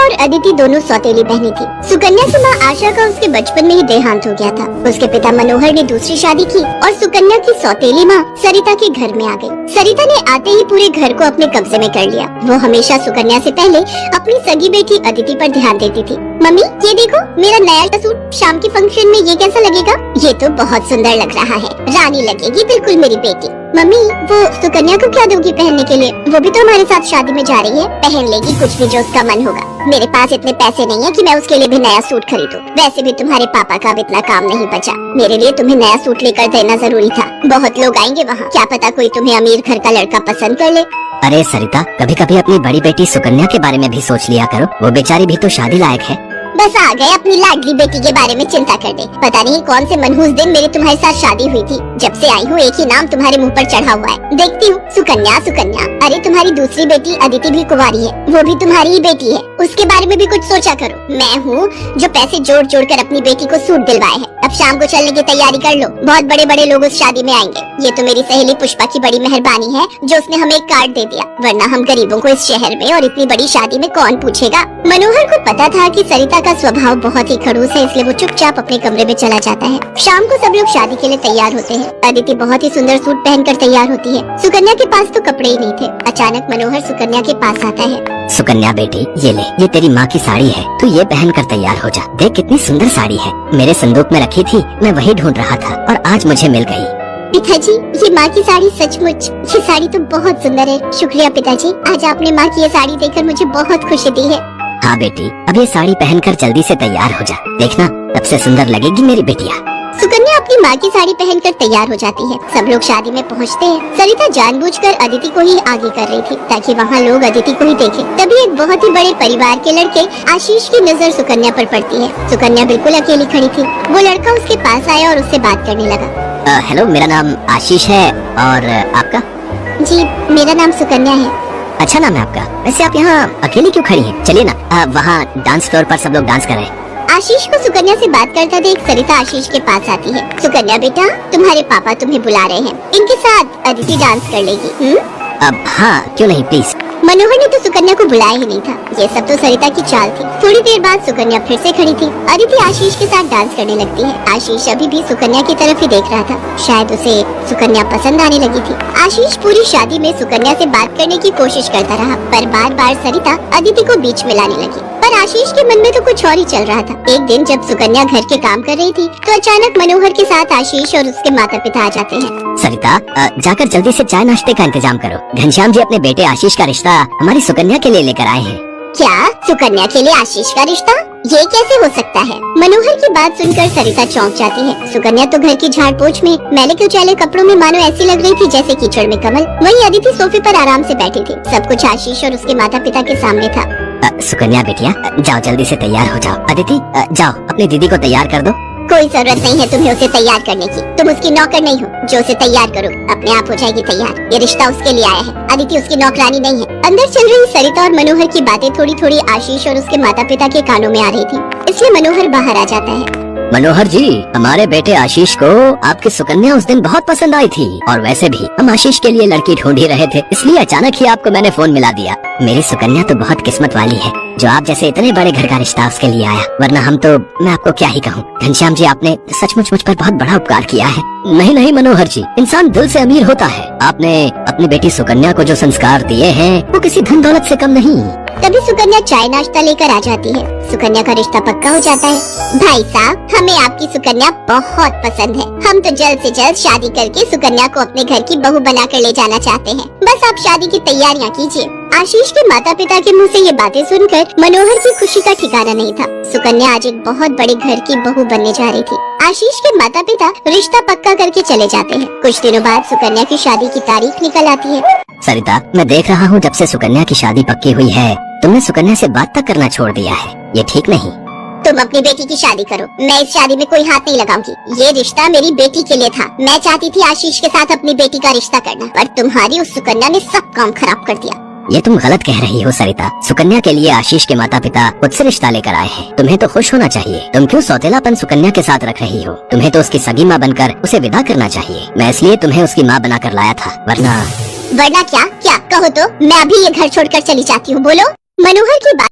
और अदिति दोनों सौतेली बहनें थी। सुकन्या की माँ आशा का उसके बचपन में ही देहांत हो गया था। उसके पिता मनोहर ने दूसरी शादी की और सुकन्या की सौतेली माँ सरिता के घर में आ गई। सरिता ने आते ही पूरे घर को अपने कब्जे में कर लिया। वो हमेशा सुकन्या से पहले अपनी सगी बेटी अदिति पर ध्यान देती थी। मम्मी ये देखो मेरा नया सूट, शाम के फंक्शन में ये कैसा लगेगा? ये तो बहुत सुंदर लग रहा है, रानी लगेगी बिल्कुल मेरी बेटी। मम्मी वो सुकन्या को क्या दोगी पहनने के लिए? वो भी तो हमारे साथ शादी में जा रही है, पहन लेगी कुछ भी जो उसका मन होगा। मेरे पास इतने पैसे नहीं है कि मैं उसके लिए भी नया सूट खरीदूं। वैसे भी तुम्हारे पापा का अब इतना काम नहीं बचा। मेरे लिए तुम्हें नया सूट लेकर देना जरूरी था। बहुत लोग आएंगे वहाँ, क्या पता कोई तुम्हें अमीर घर का लड़का पसंद कर ले। अरे सरिता, कभी कभी अपनी बड़ी बेटी सुकन्या के बारे में भी सोच लिया करो। वो बेचारी भी तो शादी लायक है। बस आ गए अपनी लाडली बेटी के बारे में चिंता करने। पता नहीं कौन से मनहूस दिन मेरी तुम्हारे साथ शादी हुई थी। जब से आई हूँ एक ही नाम तुम्हारे मुंह पर चढ़ा हुआ है। देखती हूँ सुकन्या सुकन्या। अरे तुम्हारी दूसरी बेटी अदिति भी कुंवारी है, वो भी तुम्हारी ही बेटी है। उसके बारे में भी कुछ सोचा करो। मैं हूँ जो पैसे जोड़ जोड़ कर अपनी बेटी को सूट दिलवाए है। अब शाम को चलने की तैयारी कर लो, बहुत बड़े बड़े लोग उस शादी में आएंगे। ये तो मेरी सहेली पुष्पा की बड़ी मेहरबानी है जो उसने हमें एक कार्ड दे दिया, वरना हम गरीबों को इस शहर में और इतनी बड़ी शादी में कौन पूछेगा। मनोहर को पता था कि सरिता का स्वभाव बहुत ही खड़ूस है, इसलिए वो चुपचाप अपने कमरे में चला जाता है। शाम को सब लोग शादी के लिए तैयार होते हैं। अदिति बहुत ही सुंदर सूट पहनकर तैयार होती है। सुकन्या के पास तो कपड़े ही नहीं थे। अचानक मनोहर सुकन्या के पास आता है। सुकन्या बेटी ये ले, ये तेरी माँ की साड़ी है, तू ये पहन कर तैयार हो जा। देख कितनी सुंदर साड़ी है, मेरे संदूक में रखी थी, मैं वही ढूंढ रहा था और आज मुझे मिल गई। पिताजी ये माँ की साड़ी सचमुच, ये साड़ी तो बहुत सुंदर है। शुक्रिया पिताजी, आज आपने माँ की ये साड़ी देखकर मुझे बहुत खुशी दी है। हाँ बेटी, अब ये साड़ी पहनकर जल्दी से तैयार हो जा, देखना सबसे सुंदर लगेगी मेरी बेटिया। सुकन्या अपनी माँ की साड़ी पहनकर तैयार हो जाती है। सब लोग शादी में पहुँचते हैं। सरिता जानबूझकर अदिति को ही आगे कर रही थी ताकि वहाँ लोग अदिति को ही देखें। तभी एक बहुत ही बड़े परिवार के लड़के आशीष की नजर सुकन्या पर पड़ती है। सुकन्या बिल्कुल अकेली खड़ी थी। वो लड़का उसके पास आया और उससे बात करने लगा। हेलो, मेरा नाम आशीष है और आपका? जी मेरा नाम सुकन्या है। अच्छा नाम है आपका। वैसे आप यहाँ अकेली क्यों खड़ी हैं? चलिए ना, वहाँ डांस फ्लोर पर सब लोग डांस कर रहे हैं। आशीष को सुकन्या से बात करता देख सरिता आशीष के पास आती है। सुकन्या बेटा, तुम्हारे पापा तुम्हें बुला रहे हैं, इनके साथ अदिति डांस कर लेगी। अब हाँ, क्यों नहीं, प्लीज। मनोहर ने तो सुकन्या को बुलाया ही नहीं था। ये सब तो सरिता की चाल थी। थोड़ी देर बाद सुकन्या फिर से खड़ी थी। अदिति आशीष के साथ डांस करने लगती है। आशीष अभी भी सुकन्या की तरफ ही देख रहा था। शायद उसे सुकन्या पसंद आने लगी थी। आशीष पूरी शादी में सुकन्या से बात करने की कोशिश करता रहा, पर बार बार सरिता अदिति को बीच में लाने लगी। पर आशीष के मन में तो कुछ और ही चल रहा था। एक दिन जब सुकन्या घर के काम कर रही थी तो अचानक मनोहर के साथ आशीष और उसके माता पिता आ जाते हैं। सरिता, जाकर जल्दी से चाय नाश्ते का इंतजाम करो। घनश्याम जी अपने बेटे आशीष का रिश्ता हमारी सुकन्या के लिए लेकर आए हैं। क्या? सुकन्या के लिए आशीष का रिश्ता? ये कैसे हो सकता है? मनोहर की बात सुनकर सरिता चौंक जाती है। सुकन्या तो घर की झाड़ पोछ में मैले कुचैले कपड़ों में मानो ऐसी लग रही थी जैसे कीचड़ में कमल। वहीं अदिति सोफे पर आराम से बैठी थी। सब कुछ आशीष और उसके माता पिता के सामने था। सुकन्या बेटिया, जाओ जल्दी से तैयार हो जाओ। अदिति, जाओ अपनी दीदी को तैयार कर दो। कोई जरूरत नहीं है तुम्हें उसे तैयार करने की। तुम उसकी नौकर नहीं हो जो उसे तैयार करो, अपने आप हो जाएगी तैयार। ये रिश्ता उसके लिए आया है, अदिति उसकी नौकरानी नहीं है। अंदर चल रही सरिता और मनोहर की बातें थोड़ी थोड़ी आशीष और उसके माता पिता के कानों में आ रही थी, इसलिए मनोहर बाहर आ जाता है। मनोहर जी, हमारे बेटे आशीष को आपकी सुकन्या उस दिन बहुत पसंद आई थी और वैसे भी हम आशीष के लिए लड़की ढूंढ ही रहे थे, इसलिए अचानक ही आपको मैंने फोन मिला दिया। मेरी सुकन्या तो बहुत किस्मत वाली है जो आप जैसे इतने बड़े घर का रिश्ता उसके लिए आया, वरना हम तो, मैं आपको क्या ही कहूँ। घनश्याम जी, आपने सचमुच मुझ पर बहुत बड़ा उपकार किया है। नहीं नहीं मनोहर जी, इंसान दिल से अमीर होता है। आपने अपनी बेटी सुकन्या को जो संस्कार दिए हैं वो किसी धन दौलत से कम नहीं। तभी सुकन्या चाय नाश्ता लेकर आ जाती है। सुकन्या का रिश्ता पक्का हो जाता है। भाई साहब, हमें आपकी सुकन्या बहुत पसंद है। हम तो जल्द से जल्द शादी करके सुकन्या को अपने घर की बहू बनाकर ले जाना चाहते हैं। बस आप शादी की तैयारियां कीजिए। आशीष के माता पिता के मुंह से ये बातें सुनकर मनोहर की खुशी का ठिकाना नहीं था। सुकन्या आज एक बहुत बड़े घर की बहू बनने जा रही थी। आशीष के माता पिता रिश्ता पक्का करके चले जाते हैं। कुछ दिनों बाद सुकन्या की शादी की तारीख निकल आती है। सरिता, मैं देख रहा हूँ जब से सुकन्या की शादी पक्की हुई है तुमने सुकन्या से बात तक करना छोड़ दिया है। ये ठीक नहीं। तुम अपनी बेटी की शादी करो, मैं इस शादी में कोई हाथ नहीं लगाऊंगी। ये रिश्ता मेरी बेटी के लिए था। मैं चाहती थी आशीष के साथ अपनी बेटी का रिश्ता करना, पर तुम्हारी उस सुकन्या ने सब काम खराब कर दिया। ये तुम गलत कह रही हो सरिता। सुकन्या के लिए आशीष के माता पिता खुद से रिश्ता लेकर आए हैं। तुम्हें तो खुश होना चाहिए। तुम क्यों सौतेलापन सुकन्या के साथ रख रही हो? तुम्हें तो उसकी सगी माँ बनकर उसे विदा करना चाहिए। मैं इसलिए तुम्हें उसकी माँ बनाकर लाया था, वरना क्या? क्या कहो तो मैं अभी ये घर छोड़कर चली जाती हूँ। बोलो। मनोहर की बात